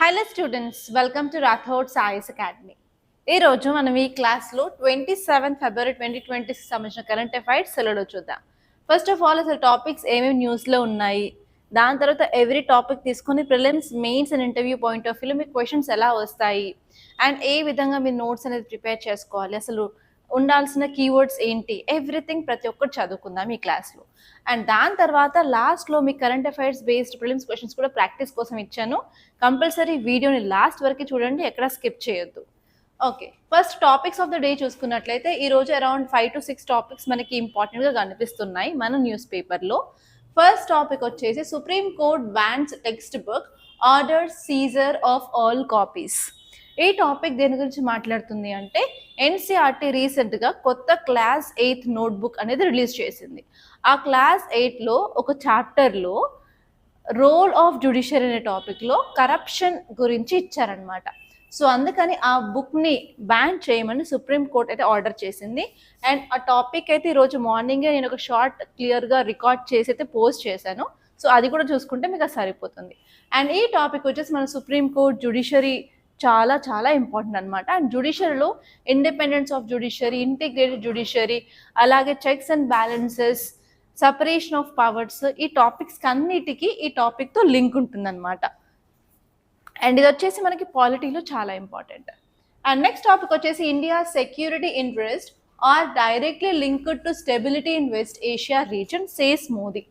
Hello students, welcome to Rathod Sai's Academy. ఈరోజు మనం ఈ క్లాస్లో 27 ఫిబ్రవరి 2020 సంబంధించిన కరెంట్ అఫైర్స్ సెలవులో చూద్దాం. ఫస్ట్ ఆఫ్ ఆల్ అసలు టాపిక్స్ ఏమేమి న్యూస్లో ఉన్నాయి, దాని తర్వాత ఎవ్రీ టాపిక్ తీసుకొని prelims, mains and interview point of వ్యూలో మీకు క్వశ్చన్స్ ఎలా వస్తాయి అండ్ ఏ విధంగా మీరు నోట్స్ అనేది ప్రిపేర్ చేసుకోవాలి, అసలు ఉండాల్సిన కీవర్డ్స్ ఏంటి, ఎవ్రీథింగ్ ప్రతి ఒక్కటి చదువుకుందాం ఈ క్లాస్లో. అండ్ దాని తర్వాత లాస్ట్లో మీ current affairs based prelims questions కూడా ప్రాక్టీస్ కోసం ఇచ్చాను. కంపల్సరీ వీడియోని లాస్ట్ వరకు చూడండి, ఎక్కడ స్కిప్ చేయొద్దు. Okay, first topics of the day చూసుకున్నట్లయితే ఈరోజు అరౌండ్ 5 to 6 టాపిక్స్ మనకి ఇంపార్టెంట్గా కనిపిస్తున్నాయి మన న్యూస్ పేపర్లో. ఫస్ట్ టాపిక్ వచ్చేసి supreme court bans text book order Caesar of all copies. ఈ టాపిక్ దేని గురించి మాట్లాడుతుంది అంటే ఎన్సీఆర్టీ రీసెంట్గా కొత్త క్లాస్ 8 నోట్బుక్ అనేది రిలీజ్ చేసింది. ఆ క్లాస్ 8లో ఒక చాప్టర్లో రోల్ ఆఫ్ జ్యుడిషియరీ అనే టాపిక్లో కరప్షన్ గురించి ఇచ్చారనమాట. సో అందుకని ఆ బుక్ని బ్యాన్ చేయమని సుప్రీం కోర్ట్ అయితే ఆర్డర్ చేసింది. అండ్ ఆ టాపిక్ అయితే ఈరోజు మార్నింగే నేను ఒక షార్ట్ క్లియర్గా రికార్డ్ చేసి అయితే పోస్ట్ చేశాను. సో అది కూడా చూసుకుంటే మీకు అది సరిపోతుంది. అండ్ ఈ టాపిక్ వచ్చేసి మన సుప్రీం కోర్ట్ జ్యుడిషియరీ చాలా చాలా ఇంపార్టెంట్ అనమాట. అండ్ జ్యుడిషియరీలో independence of judiciary, integrated judiciary, అలాగే checks and balances, separation of powers, ఈ టాపిక్స్ అన్నిటికీ ఈ టాపిక్తో లింక్ ఉంటుందన్నమాట. అండ్ ఇది వచ్చేసి మనకి పాలిటీలో చాలా ఇంపార్టెంట్. అండ్ నెక్స్ట్ టాపిక్ వచ్చేసి India security interest are directly linked to stability in West Asia region says Modi.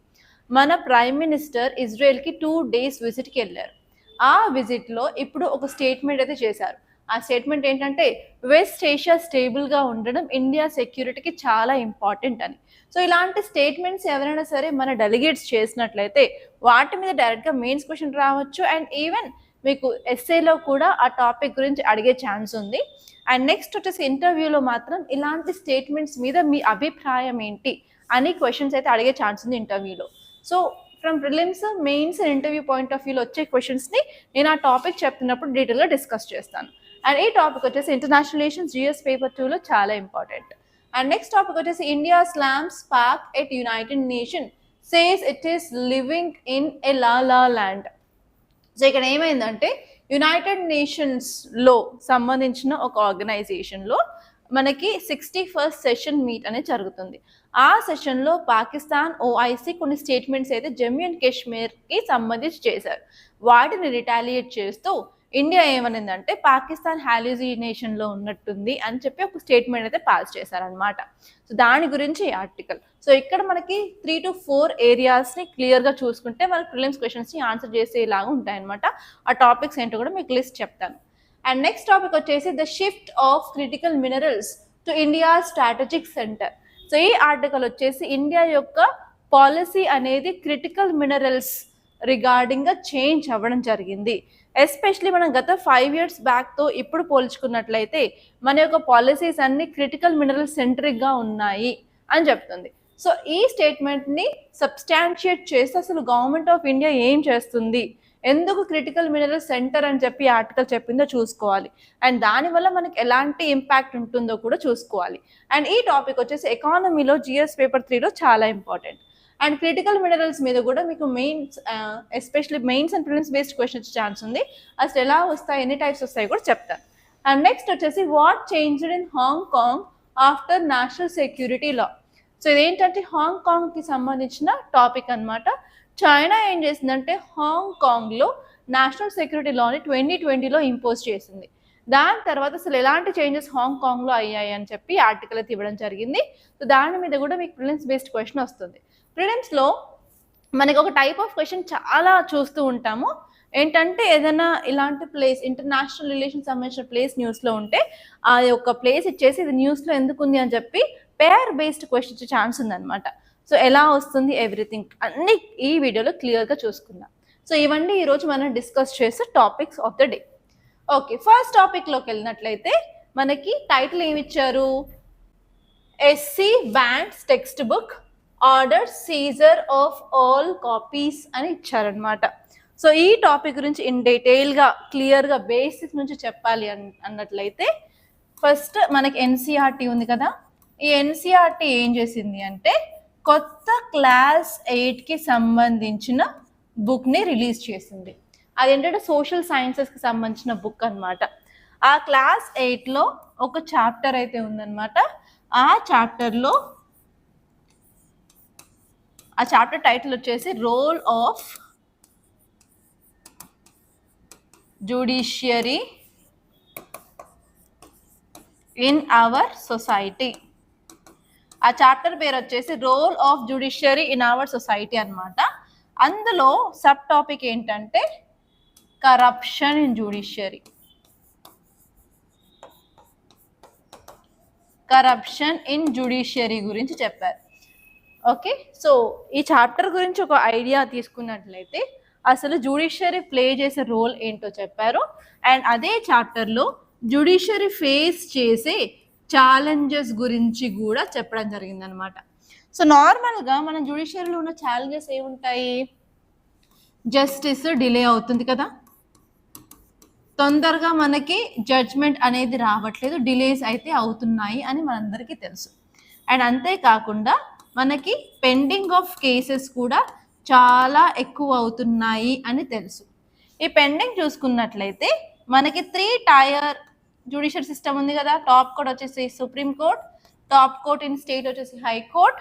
మన ప్రైమ్ మినిస్టర్ ఇజ్రాయెల్కి 2 days విజిట్కి వెళ్ళారు. ఆ విజిట్లో ఇప్పుడు ఒక స్టేట్మెంట్ అయితే చేశారు. ఆ స్టేట్మెంట్ ఏంటంటే వెస్ట్ ఏషియా స్టేబుల్గా ఉండడం ఇండియా సెక్యూరిటీకి చాలా ఇంపార్టెంట్ అని. సో ఇలాంటి స్టేట్మెంట్స్ ఎవరైనా సరే మన డెలిగేట్స్ చేసినట్లయితే వాటి మీద డైరెక్ట్గా మెయిన్స్ క్వశ్చన్ రావచ్చు. అండ్ ఈవెన్ మీకు ఎస్ఏలో కూడా ఆ టాపిక్ గురించి అడిగే ఛాన్స్ ఉంది. అండ్ నెక్స్ట్ వచ్చేసి ఇంటర్వ్యూలో మాత్రం ఇలాంటి స్టేట్మెంట్స్ మీద మీ అభిప్రాయం ఏంటి అని క్వశ్చన్స్ అయితే అడిగే ఛాన్స్ ఉంది ఇంటర్వ్యూలో. So from prelims, mains and interview point of వ్యూలో వచ్చే క్వశ్చన్స్ని నేను ఆ టాపిక్ చెప్తున్నప్పుడు డీటెయిల్గా డిస్కస్ చేస్తాను. అండ్ ఈ టాపిక్ వచ్చేసి ఇంటర్నేషనల్ రిలేషన్స్ జిఎస్ పేపర్ 2లో చాలా ఇంపార్టెంట్. అండ్ నెక్స్ట్ టాపిక్ వచ్చేసి India slams Pak at United nation says it is living in a law land. So ఇక్కడ ఏమైందంటే యునైటెడ్ నేషన్స్లో సంబంధించిన ఒక ఆర్గనైజేషన్లో మనకి 61st సెషన్ మీట్ అనేది జరుగుతుంది. ఆ సెషన్లో పాకిస్తాన్, ఓఐసీ కొన్ని స్టేట్మెంట్స్ అయితే జమ్మూ అండ్ కాశ్మీర్కి సంబంధించి చేశారు. వాటిని రిటాలియేట్ చేస్తూ ఇండియా ఏమనిందంటే పాకిస్తాన్ హాల్యూజినేషన్లో ఉన్నట్టుంది అని చెప్పి ఒక స్టేట్మెంట్ అయితే పాస్ చేశారనమాట. సో దాని గురించి ఈ ఆర్టికల్. సో ఇక్కడ మనకి 3 to 4 ఏరియాస్ని క్లియర్గా చూసుకుంటే మనకి ప్రిలిమ్స్ క్వశ్చన్స్ని ఆన్సర్ చేసేలాగా ఉంటాయన్నమాట. ఆ టాపిక్స్ ఏంటో కూడా మీకు లిస్ట్ చెప్తాను. అండ్ నెక్స్ట్ టాపిక్ వచ్చేసి the shift of critical minerals to India strategic centre. So ఈ ఆర్టికల్ వచ్చేసి ఇండియా యొక్క పాలసీ అనేది క్రిటికల్ మినరల్స్ రిగార్డింగ్గా చేంజ్ అవ్వడం జరిగింది. ఎస్పెషలీ మనం గత 5 years బ్యాక్తో ఇప్పుడు పోల్చుకున్నట్లయితే మన యొక్క పాలసీస్ అన్ని క్రిటికల్ మినరల్ సెంట్రిక్గా ఉన్నాయి అని చెప్తుంది. సో ఈ స్టేట్మెంట్ని సబ్స్టాన్షియేట్ చేసి అసలు గవర్నమెంట్ ఆఫ్ ఇండియా ఏం చేస్తుంది, ఎందుకు క్రిటికల్ మినరల్ సెంటర్ అని చెప్పి ఆర్టికల్ చెప్పిందో చూసుకోవాలి. అండ్ దానివల్ల మనకి ఎలాంటి ఇంపాక్ట్ ఉంటుందో కూడా చూసుకోవాలి. అండ్ ఈ టాపిక్ వచ్చేసి ఎకానమీలో జిఎస్ పేపర్ 3లో చాలా ఇంపార్టెంట్. అండ్ క్రిటికల్ మినరల్స్ మీద కూడా మీకు mains, especially mains and prelims based questions chance ఉంది. అసలు ఎలా వస్తాయి, ఎన్ని టైప్స్ వస్తాయి కూడా చెప్తాను. అండ్ నెక్స్ట్ వచ్చేసి what changed in Hong Kong after national security law. So ఇదేంటంటే హాంకాంగ్కి సంబంధించిన టాపిక్ అనమాట. చైనా ఏం చేసిందంటే హాంకాంగ్లో నేషనల్ సెక్యూరిటీ లాని 2020లో ఇంపోజ్ చేసింది. దాని తర్వాత అసలు ఎలాంటి చేంజెస్ హాంకాంగ్లో అయ్యాయి అని చెప్పి ఆర్టికల్ అయితే ఇవ్వడం జరిగింది. సో దాని మీద కూడా మీకు ప్రిలిమ్స్ బేస్డ్ క్వశ్చన్ వస్తుంది. ప్రిలిమ్స్లో మనకి ఒక టైప్ ఆఫ్ క్వశ్చన్ చాలా చూస్తూ ఉంటాము. ఏంటంటే ఏదైనా ఇలాంటి ప్లేస్, ఇంటర్నేషనల్ రిలేషన్ సంబంధించిన ప్లేస్ న్యూస్లో ఉంటే ఆ యొక్క ప్లేస్ ఇచ్చేసి ఇది న్యూస్లో ఎందుకు ఉంది అని చెప్పి పేర్ బేస్డ్ క్వశ్చన్ ఇచ్చే ఛాన్స్ ఉందన్నమాట. సో ఎలా వస్తుంది ఎవ్రీథింగ్ అన్నీ ఈ వీడియోలో క్లియర్గా చూసుకుందాం. సో ఇవన్నీ ఈరోజు మనం డిస్కస్ చేసే topics of the day. Okay, first టాపిక్లోకి వెళ్ళినట్లయితే మనకి టైటిల్ ఏమి ఇచ్చారు, SC bans text book order Caesar of all copies అని ఇచ్చారనమాట. సో ఈ టాపిక్ గురించి ఇన్ డీటెయిల్గా క్లియర్గా బేసిక్స్ నుంచి చెప్పాలి అన్నట్లయితే ఫస్ట్ మనకి ఎన్సీఆర్టీ ఉంది కదా. ఈ ఎన్సీఆర్టీ ఏం చేసింది అంటే కొత్త క్లాస్ 8కి సంబంధించిన బుక్ని రిలీజ్ చేసింది. అదేంటంటే సోషల్ సైన్సెస్కి సంబంధించిన బుక్ అనమాట. ఆ క్లాస్ 8లో ఒక చాప్టర్ అయితే ఉందన్నమాట. ఆ చాప్టర్ టైటిల్ వచ్చేసి role of judiciary in our society. ఆ చాప్టర్ పేరు వచ్చేసి role of judiciary in our society అనమాట. అందులో సబ్ టాపిక్ ఏంటంటే corruption in judiciary. Corruption in judiciary గురించి చెప్పారు. ఓకే, సో ఈ చాప్టర్ గురించి ఒక ఐడియా తీసుకున్నట్లయితే అసలు జ్యుడిషియరీ ప్లే చేసే రోల్ ఏంటో చెప్పారు. అండ్ అదే చాప్టర్లో జ్యుడిషియరీ ఫేస్ చేసే ఛాలెంజెస్ గురించి కూడా చెప్పడం జరిగిందనమాట. సో నార్మల్గా మన జ్యుడిషియరీలో ఉన్న ఛాలెంజెస్ ఏముంటాయి? జస్టిస్ డిలే అవుతుంది కదా, తొందరగా మనకి జడ్జ్మెంట్ అనేది రావట్లేదు, డిలేస్ అయితే అవుతున్నాయి అని మనందరికీ తెలుసు. అండ్ అంతేకాకుండా మనకి పెండింగ్ ఆఫ్ కేసెస్ కూడా చాలా ఎక్కువ అవుతున్నాయి అని తెలుసు. ఈ పెండింగ్ చూసుకున్నట్లయితే మనకి 3 టైర్ జ్యుడిషియల్ సిస్టమ్ ఉంది కదా. టాప్ కోర్ట్ వచ్చేసి supreme court, top court in state వచ్చేసి హైకోర్ట్,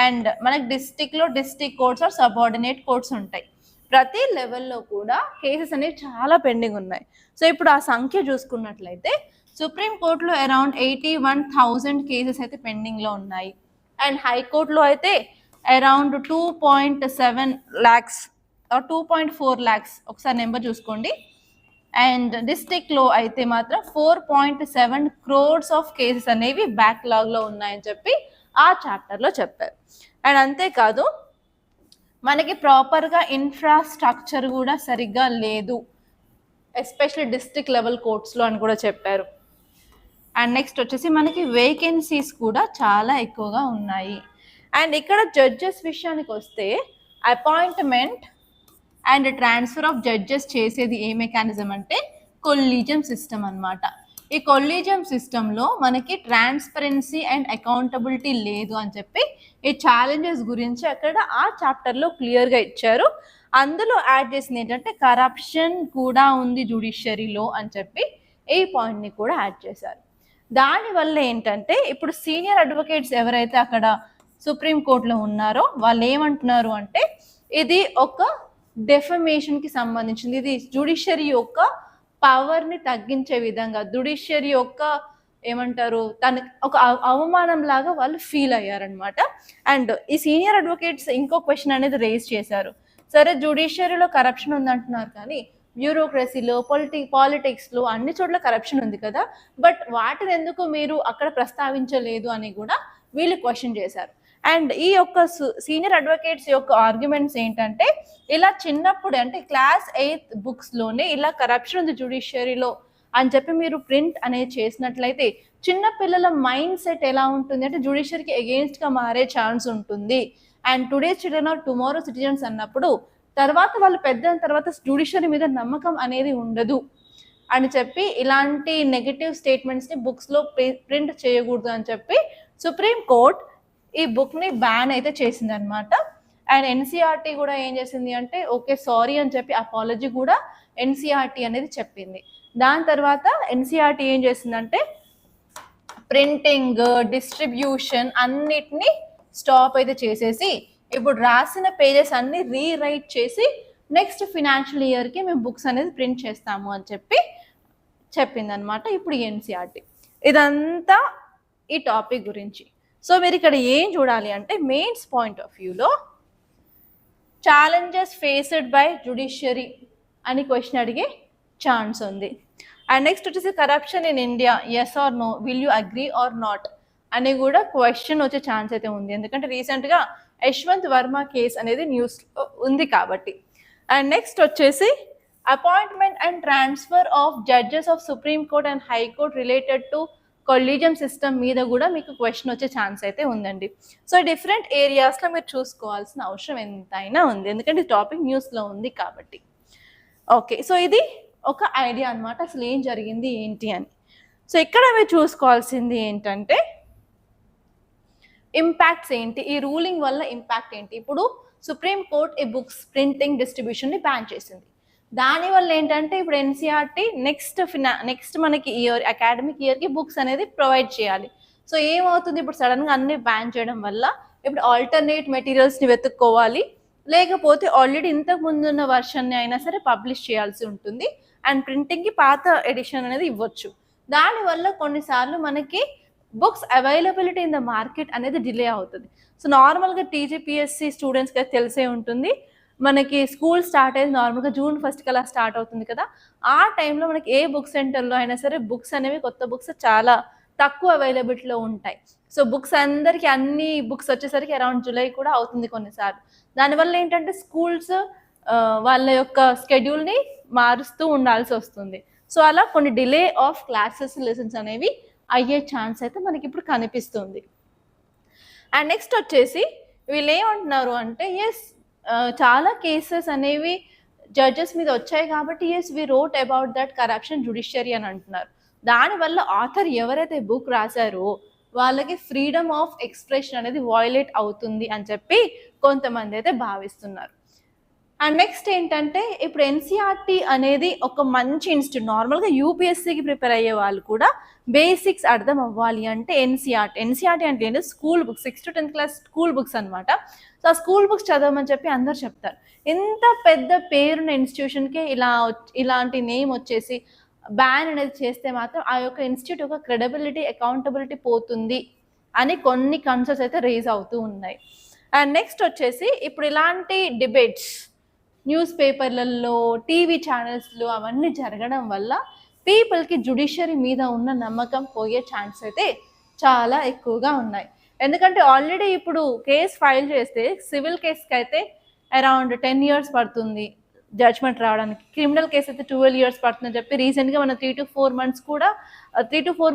అండ్ మనకి district courts are subordinate courts ఉంటాయి. ప్రతి లెవెల్లో కూడా కేసెస్ అనేవి చాలా పెండింగ్ ఉన్నాయి. సో ఇప్పుడు ఆ సంఖ్య చూసుకున్నట్లయితే సుప్రీం కోర్టులో అరౌండ్ 81,000 కేసెస్ అయితే పెండింగ్లో ఉన్నాయి. అండ్ హైకోర్టులో అయితే అరౌండ్ 2.7 lakhs 2.4 lakhs, ఒకసారి నెంబర్ చూసుకోండి. అండ్ డిస్ట్రిక్ట్లో అయితే మాత్రం 4.7 crores ఆఫ్ కేసెస్ అనేవి బ్యాక్లాగ్లో ఉన్నాయని చెప్పి ఆ చాప్టర్లో చెప్పారు. అండ్ అంతేకాదు మనకి ప్రాపర్గా ఇన్ఫ్రాస్ట్రక్చర్ కూడా సరిగ్గా లేదు, ఎస్పెషల్లీ డిస్ట్రిక్ట్ లెవెల్ కోర్ట్స్లో అని కూడా చెప్పారు. అండ్ నెక్స్ట్ వచ్చేసి మనకి వేకెన్సీస్ కూడా చాలా ఎక్కువగా ఉన్నాయి. అండ్ ఇక్కడ జడ్జెస్ విషయానికి వస్తే appointment and transfer of judges చేసేది ఏ మెకానిజం అంటే కొల్లీజియం సిస్టమ్ అనమాట. ఈ కొల్లీజియం సిస్టంలో మనకి ట్రాన్స్పరెన్సీ అండ్ అకౌంటబిలిటీ లేదు అని చెప్పి ఈ ఛాలెంజెస్ గురించి అక్కడ ఆ చాప్టర్లో క్లియర్గా ఇచ్చారు. అందులో యాడ్ చేసింది ఏంటంటే కరప్షన్ కూడా ఉంది జ్యుడిషియరీలో అని చెప్పి ఈ పాయింట్ని కూడా యాడ్ చేశారు. దానివల్ల ఏంటంటే ఇప్పుడు సీనియర్ అడ్వకేట్స్ ఎవరైతే అక్కడ సుప్రీంకోర్టులో ఉన్నారో వాళ్ళు ఏమంటున్నారు అంటే ఇది ఒక డెఫమేషన్కి సంబంధించింది, ఇది జ్యుడిషియరీ యొక్క పవర్ని తగ్గించే విధంగా, జ్యుడిషియరీ యొక్క ఏమంటారు తన ఒక అవమానం లాగా వాళ్ళు ఫీల్ అయ్యారనమాట. అండ్ ఈ సీనియర్ అడ్వకేట్స్ ఇంకో క్వశ్చన్ అనేది రేజ్ చేశారు. సరే జ్యుడిషియరీలో కరప్షన్ ఉందంటున్నారు కానీ బ్యూరోక్రసీలో పాలిటిక్స్లో అన్ని చోట్ల కరప్షన్ ఉంది కదా, బట్ వాటిని ఎందుకు మీరు అక్కడ ప్రస్తావించలేదు అని కూడా వీళ్ళు క్వశ్చన్ చేశారు. అండ్ ఈ యొక్క సీనియర్ అడ్వకేట్స్ యొక్క ఆర్గ్యుమెంట్స్ ఏంటంటే ఇలా చిన్నప్పుడు అంటే క్లాస్ 8th బుక్స్లోనే ఇలా కరప్షన్ ఉంది జ్యుడిషియరీలో అని చెప్పి మీరు ప్రింట్ అనేది చేసినట్లయితే చిన్న పిల్లల మైండ్ సెట్ ఎలా ఉంటుంది అంటే జ్యుడిషియరీకి అగెయిన్స్ట్గా మారే ఛాన్స్ ఉంటుంది. And today's children are tomorrow citizens అన్నప్పుడు తర్వాత వాళ్ళు పెద్ద తర్వాత జ్యుడిషియరీ మీద నమ్మకం అనేది ఉండదు అని చెప్పి ఇలాంటి నెగటివ్ స్టేట్మెంట్స్ని బుక్స్లో ప్రింట్ చేయకూడదు అని చెప్పి సుప్రీం కోర్ట్ ఈ బుక్ని బ్యాన్ అయితే చేసింది అనమాట. అండ్ ఎన్సీఆర్టీ కూడా ఏం చేసింది అంటే ఓకే సారీ అని చెప్పి అపాలజీ కూడా ఎన్సీఆర్టీ అనేది చెప్పింది. దాని తర్వాత ఎన్సీఆర్టీ ఏం చేసిందంటే ప్రింటింగ్ డిస్ట్రిబ్యూషన్ అన్నిటినీ స్టాప్ అయితే చేసేసి ఇప్పుడు రాసిన పేజెస్ అన్ని రీరైట్ చేసి నెక్స్ట్ ఫినాన్షియల్ ఇయర్కి మేము బుక్స్ అనేది ప్రింట్ చేస్తాము అని చెప్పి చెప్పిందనమాట ఇప్పుడు ఎన్సీఆర్టీ. ఇదంతా ఈ టాపిక్ గురించి. సో మీరు ఇక్కడ ఏం చూడాలి అంటే మెయిన్స్ పాయింట్ ఆఫ్ వ్యూలో ఛాలెంజెస్ ఫేస్డ్ బై జ్యుడిషియరీ అని క్వశ్చన్ అడిగే ఛాన్స్ ఉంది. అండ్ నెక్స్ట్ వచ్చేసి corruption in India yes or no, will you agree or not అని కూడా క్వశ్చన్ వచ్చే ఛాన్స్ అయితే ఉంది, ఎందుకంటే రీసెంట్గా యశ్వంత్ వర్మ కేస్ అనేది న్యూస్ ఉంది కాబట్టి. అండ్ నెక్స్ట్ వచ్చేసి appointment and transfer of judges of supreme court and high court related to collegium system మీద కూడా మీకు క్వశ్చన్ వచ్చే ఛాన్స్ అయితే ఉందండి. సో డిఫరెంట్ ఏరియాస్లో మీరు చూసుకోవాల్సిన అవసరం ఎంతైనా ఉంది, ఎందుకంటే ఈ టాపిక్ న్యూస్లో ఉంది కాబట్టి. ఓకే, సో ఇది ఒక ఐడియా అనమాట అసలు ఏం జరిగింది ఏంటి అని. సో ఇక్కడ మీరు చూసుకోవాల్సింది ఏంటంటే ఇంపాక్ట్స్ ఏంటి, ఈ రూలింగ్ వల్ల ఇంపాక్ట్ ఏంటి. ఇప్పుడు సుప్రీం కోర్ట్ ఈ బుక్స్ ప్రింటింగ్ డిస్ట్రిబ్యూషన్ని బ్యాన్ చేసింది, దానివల్ల ఏంటంటే ఇప్పుడు ఎన్సీఆర్టీ నెక్స్ట్ మనకి అకాడమిక్ ఇయర్కి బుక్స్ అనేది ప్రొవైడ్ చేయాలి. సో ఏమవుతుంది, ఇప్పుడు సడన్గా అన్ని బ్యాన్ చేయడం వల్ల ఇప్పుడు ఆల్టర్నేట్ మెటీరియల్స్ని వెతుక్కోవాలి, లేకపోతే ఆల్రెడీ ఇంతకు ముందున్న వర్షన్ని అయినా సరే పబ్లిష్ చేయాల్సి ఉంటుంది. అండ్ ప్రింటింగ్కి పాత ఎడిషన్ అనేది ఇవ్వచ్చు. దానివల్ల కొన్నిసార్లు మనకి books availability in the market అనేది డిలే అవుతుంది. సో నార్మల్గా టీజీపీఎస్సీ స్టూడెంట్స్కి అయితే తెలిసే ఉంటుంది, మనకి స్కూల్ స్టార్ట్ అయ్యేది నార్మల్గా June 1 అలా స్టార్ట్ అవుతుంది కదా. ఆ టైంలో మనకి ఏ బుక్ సెంటర్లో అయినా సరే బుక్స్ అనేవి, కొత్త బుక్స్ చాలా తక్కువ అవైలబిలిటీలో ఉంటాయి. సో బుక్స్ అందరికీ అన్ని బుక్స్ వచ్చేసరికి అరౌండ్ జూలై కూడా అవుతుంది కొన్నిసార్లు. దానివల్ల ఏంటంటే స్కూల్స్ వాళ్ళ యొక్క స్కెడ్యూల్ని మారుస్తూ ఉండాల్సి వస్తుంది. సో అలా కొన్ని డిలే ఆఫ్ క్లాసెస్ లెసన్స్ అనేవి అయ్యే ఛాన్స్ అయితే మనకి ఇప్పుడు కనిపిస్తుంది. అండ్ నెక్స్ట్ వచ్చేసి వీళ్ళు ఏమంటున్నారు అంటే, చాలా కేసెస్ అనేవి జడ్జెస్ మీద వచ్చాయి కాబట్టి we wrote about that corruption judiciary అని అంటున్నారు. దానివల్ల ఆథర్ ఎవరైతే బుక్ రాశారో వాళ్ళకి ఫ్రీడమ్ ఆఫ్ ఎక్స్ప్రెషన్ అనేది వయలేట్ అవుతుంది అని చెప్పి కొంతమంది అయితే భావిస్తున్నారు. అండ్ నెక్స్ట్ ఏంటంటే, ఇప్పుడు ఎన్సీఆర్టీ అనేది ఒక మంచి ఇన్స్టిట్యూట్. నార్మల్గా యూపీఎస్సీకి ప్రిపేర్ అయ్యే వాళ్ళు కూడా బేసిక్స్ అర్థం అవ్వాలి అంటే ఎన్సీఆర్టీ అంటే ఏంటి, school books, 6th to 10th class school books అనమాట. సో ఆ స్కూల్ బుక్స్ చదవమని చెప్పి అందరు చెప్తారు. ఎంత పెద్ద పేరున్న ఇన్స్టిట్యూషన్కి ఇలాంటి నేమ్ వచ్చేసి బ్యాన్ అనేది చేస్తే మాత్రం ఆ యొక్క ఇన్స్టిట్యూట్ యొక్క క్రెడిబిలిటీ, అకౌంటబిలిటీ పోతుంది అని కొన్ని కన్సర్న్స్ అయితే రేజ్ అవుతూ ఉన్నాయి. అండ్ నెక్స్ట్ వచ్చేసి ఇప్పుడు ఇలాంటి డిబేట్స్ న్యూస్ పేపర్లలో, టీవీ ఛానల్స్లో అవన్నీ జరగడం వల్ల పీపుల్కి జుడిషియరీ మీద ఉన్న నమ్మకం పోయే ఛాన్స్ అయితే చాలా ఎక్కువగా ఉన్నాయి. ఎందుకంటే ఆల్రెడీ ఇప్పుడు కేసు ఫైల్ చేస్తే సివిల్ కేసుకి అయితే అరౌండ్ 10 years పడుతుంది జడ్జ్మెంట్ రావడానికి. క్రిమినల్ కేసు అయితే 12 years పడుతుందని చెప్పి రీసెంట్గా మనం 3 to 4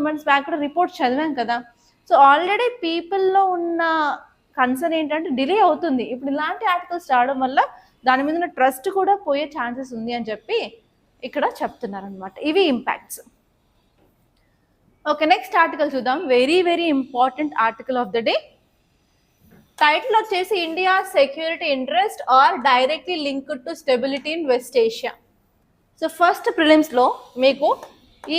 months బ్యాక్ కూడా రిపోర్ట్ చదివాం కదా. సో ఆల్రెడీ పీపుల్లో ఉన్న కన్సర్న్ ఏంటంటే డిలే అవుతుంది. ఇప్పుడు ఇలాంటి ఆర్టికల్స్ రావడం వల్ల దాని మీద ఉన్న ట్రస్ట్ కూడా పోయే ఛాన్సెస్ ఉంది అని చెప్పి ఇక్కడ చెప్తున్నారు అనమాట. ఇవి ఇంపాక్ట్స్. ఓకే, నెక్స్ట్ ఆర్టికల్ చూద్దాం. Very very important article of the day. Title వచ్చేసి India security interest are directly linked to stability in West Asia. So first ప్రిలిమ్స్లో మీకు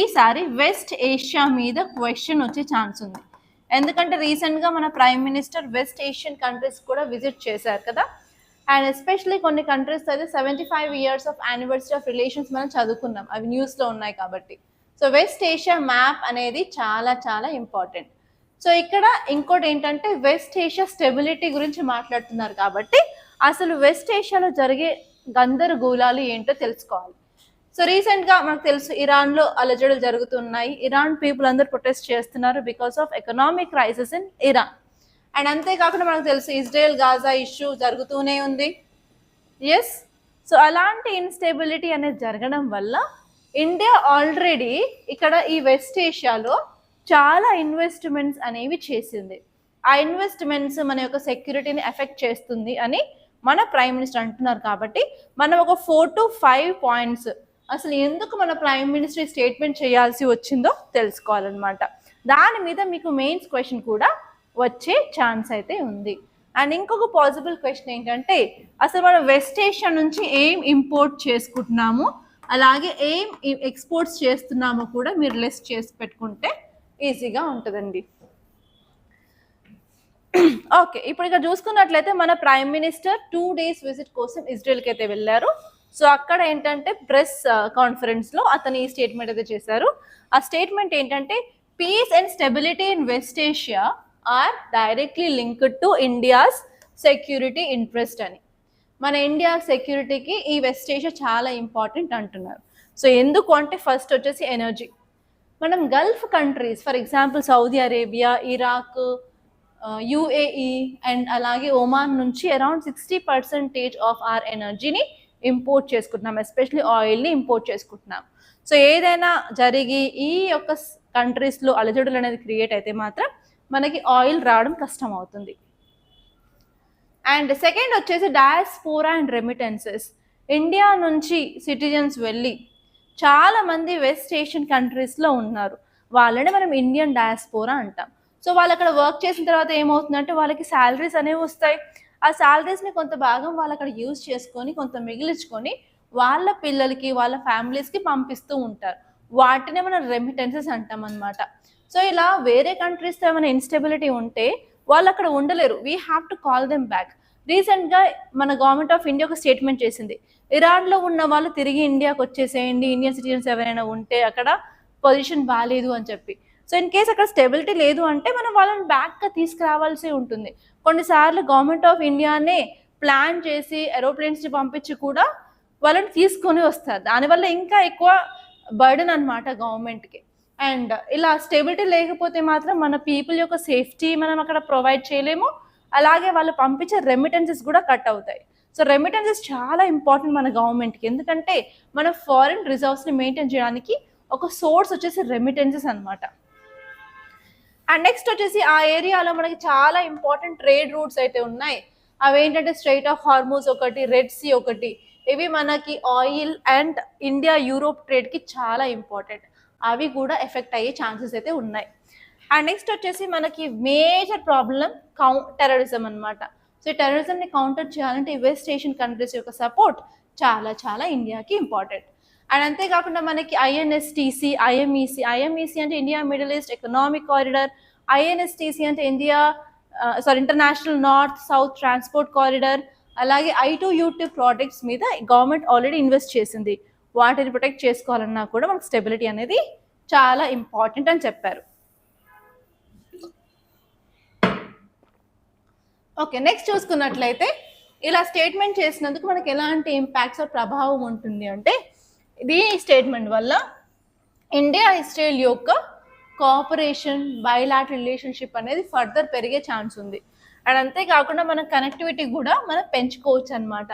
ఈసారి వెస్ట్ ఏషియా మీద క్వశ్చన్ వచ్చే ఛాన్స్ ఉంది. ఎందుకంటే రీసెంట్గా మన prime minister West Asian countries కూడా విజిట్ చేశారు కదా. అండ్ ఎస్పెషలీ కొన్ని కంట్రీస్ అయితే 75 years of anniversary of relations మనం చదువుకున్నాం, అవి న్యూస్లో ఉన్నాయి కాబట్టి. సో వెస్ట్ ఏషియా మ్యాప్ అనేది చాలా చాలా ఇంపార్టెంట్. సో ఇక్కడ ఇంకోటి ఏంటంటే, వెస్ట్ ఏషియా స్టెబిలిటీ గురించి మాట్లాడుతున్నారు కాబట్టి అసలు వెస్ట్ ఏషియాలో జరిగే గందరగోళాలు ఏంటో తెలుసుకోవాలి. సో రీసెంట్గా మనకు తెలుసు, ఇరాన్లో అలజడులు జరుగుతున్నాయి. ఇరాన్ పీపుల్ అందరూ ప్రొటెస్ట్ చేస్తున్నారు because of economic crisis in Iran. And అంతేకాకుండా మనకు తెలుసు ఇజ్రాయెల్ గాజా ఇష్యూ జరుగుతూనే ఉంది. సో అలాంటి ఇన్స్టెబిలిటీ అనేది జరగడం వల్ల ఇండియా ఆల్రెడీ ఇక్కడ ఈ వెస్ట్ ఏషియాలో చాలా ఇన్వెస్ట్మెంట్స్ అనేవి చేసింది. ఆ ఇన్వెస్ట్మెంట్స్ మన యొక్క సెక్యూరిటీని ఎఫెక్ట్ చేస్తుంది అని మన ప్రైమ్ మినిస్టర్ అంటున్నారు. కాబట్టి మనం ఒక 4 to 5 points అసలు ఎందుకు మన ప్రైమ్ మినిస్టర్ స్టేట్మెంట్ చేయాల్సి వచ్చిందో తెలుసుకోవాలన్నమాట. దాని మీద మీకు మెయిన్స్ క్వశ్చన్ కూడా వచ్చే ఛాన్స్ అయితే ఉంది. అండ్ ఇంకొక పాసిబుల్ క్వశ్చన్ ఏంటంటే, అసలు మనం వెస్ట్ ఏషియా నుంచి ఏం ఇంపోర్ట్ చేసుకుంటున్నాము, అలాగే ఏం ఎక్స్పోర్ట్స్ చేస్తున్నామో కూడా మీరు లిస్ట్ చేసి పెట్టుకుంటే ఈజీగా ఉంటుందండి. ఓకే, ఇప్పుడు ఇక్కడ చూసుకున్నట్లయితే మన ప్రైమ్ మినిస్టర్ 2 days విజిట్ కోసం ఇజ్రాయెల్కి అయితే వెళ్ళారు. సో అక్కడ ఏంటంటే ప్రెస్ కాన్ఫరెన్స్లో అతను ఈ స్టేట్మెంట్ అయితే చేశారు. ఆ స్టేట్మెంట్ ఏంటంటే, peace and stability in West Asia are directly linked to India's security interest అని. మన ఇండియా సెక్యూరిటీకి ఈ వెస్ట్ ఏషియా చాలా ఇంపార్టెంట్ అంటున్నారు. సో ఎందుకు అంటే, ఫస్ట్ వచ్చేసి ఎనర్జీ. మనం Gulf countries, for example Saudi Arabia, Iraq, UAE and అలాగే ఒమాన్ నుంచి అరౌండ్ 60% ఆఫ్ ఆర్ ఎనర్జీని ఇంపోర్ట్ చేసుకుంటున్నాం, ఎస్పెషలీ ఆయిల్ని ఇంపోర్ట్ చేసుకుంటున్నాం. సో ఏదైనా జరిగి ఈ యొక్క కంట్రీస్లో అలజడులు అనేది క్రియేట్ అయితే మాత్రం మనకి ఆయిల్ రావడం కష్టం అవుతుంది. అండ్ సెకండ్ వచ్చేసి డయాస్పోరా అండ్ రెమిటెన్సెస్. ఇండియా నుంచి సిటిజన్స్ వెళ్ళి చాలామంది వెస్ట్ ఏషియన్ కంట్రీస్లో ఉన్నారు, వాళ్ళని మనం ఇండియన్ డయాస్పోరా అంటాం. సో వాళ్ళు అక్కడ వర్క్ చేసిన తర్వాత ఏమవుతుందంటే వాళ్ళకి శాలరీస్ అనేవి వస్తాయి. ఆ శాలరీస్ని కొంత భాగం వాళ్ళు అక్కడ యూజ్ చేసుకొని కొంత మిగిలించుకొని వాళ్ళ పిల్లలకి వాళ్ళ ఫ్యామిలీస్కి పంపిస్తూ ఉంటారు. వాటినే మనం రెమిటెన్సెస్ అంటాం అనమాట. సో ఇలా వేరే కంట్రీస్తో ఏమైనా ఇన్స్టెబిలిటీ ఉంటే వాళ్ళు అక్కడ ఉండలేరు. We have to call them back. రీసెంట్గా మన గవర్నమెంట్ ఆఫ్ ఇండియా ఒక స్టేట్మెంట్ చేసింది, ఇరాన్లో ఉన్న వాళ్ళు తిరిగి ఇండియాకి వచ్చేసేయండి, ఇండియన్ సిటిజన్స్ ఎవరైనా ఉంటే అక్కడ పొజిషన్ బాగాలేదు అని చెప్పి. సో ఇన్ కేస్ అక్కడ స్టెబిలిటీ లేదు అంటే మనం వాళ్ళని బ్యాక్గా తీసుకురావాల్సి ఉంటుంది. కొన్నిసార్లు గవర్నమెంట్ ఆఫ్ ఇండియానే ప్లాన్ చేసి ఏరోప్లేన్స్ని పంపించి కూడా వాళ్ళని తీసుకొని వస్తారు. దానివల్ల ఇంకా ఎక్కువ బర్డెన్ అనమాట గవర్నమెంట్కి. అండ్ ఇలా స్టెబిలిటీ లేకపోతే మాత్రం మన పీపుల్ యొక్క సేఫ్టీ మనం అక్కడ ప్రొవైడ్ చేయలేము, అలాగే వాళ్ళు పంపించే రెమిటెన్సెస్ కూడా కట్ అవుతాయి. సో రెమిటెన్సెస్ చాలా ఇంపార్టెంట్ మన గవర్నమెంట్కి, ఎందుకంటే మన ఫారిన్ రిజర్వ్స్ని మెయింటైన్ చేయడానికి ఒక సోర్స్ వచ్చేసి రెమిటెన్సెస్ అనమాట. అండ్ నెక్స్ట్ వచ్చేసి ఆ ఏరియాలో మనకి చాలా ఇంపార్టెంట్ ట్రేడ్ రూట్స్ అయితే ఉన్నాయి. అవి ఏంటంటే స్ట్రైట్ ఆఫ్ హార్మూజ్ ఒకటి, రెడ్ సీ ఒకటి. ఇవి మనకి ఆయిల్ అండ్ ఇండియా యూరోప్ ట్రేడ్కి చాలా ఇంపార్టెంట్. అవి కూడా ఎఫెక్ట్ అయ్యే ఛాన్సెస్ అయితే ఉన్నాయి. అండ్ నెక్స్ట్ వచ్చేసి మనకి మేజర్ ప్రాబ్లం టెర్రరిజం అనమాట. సో ఈ టెర్రరిజంని కౌంటర్ చేయాలంటే వెస్ట్ ఏషియన్ కంట్రీస్ యొక్క సపోర్ట్ చాలా చాలా ఇండియాకి ఇంపార్టెంట్. అండ్ అంతేకాకుండా మనకి ఐఎన్ఎస్టీసీ, ఐఎంఈసీ అంటే India Middle East economic corridor, INSTC అంటే international north south transport corridor, అలాగే I2U2 ప్రాజెక్ట్స్ మీద గవర్నమెంట్ ఆల్రెడీ ఇన్వెస్ట్ చేసింది. వాటిని ప్రొటెక్ట్ చేసుకోవాలన్నా కూడా మనకు స్టెబిలిటీ అనేది చాలా ఇంపార్టెంట్ అని చెప్పారు. ఓకే, నెక్స్ట్ చూసుకున్నట్లయితే ఇలా స్టేట్మెంట్ చేసినందుకు మనకి ఎలాంటి ఇంపాక్ట్స్ ప్రభావం ఉంటుంది అంటే, దీని స్టేట్మెంట్ వల్ల ఇండియా ఇజ్రాయెల్ యొక్క కోఆపరేషన్, బైలాటరల్ రిలేషన్షిప్ అనేది ఫర్దర్ పెరిగే ఛాన్స్ ఉంది. అండ్ అంతేకాకుండా మన కనెక్టివిటీ కూడా మనం పెంచుకోవచ్చు అనమాట.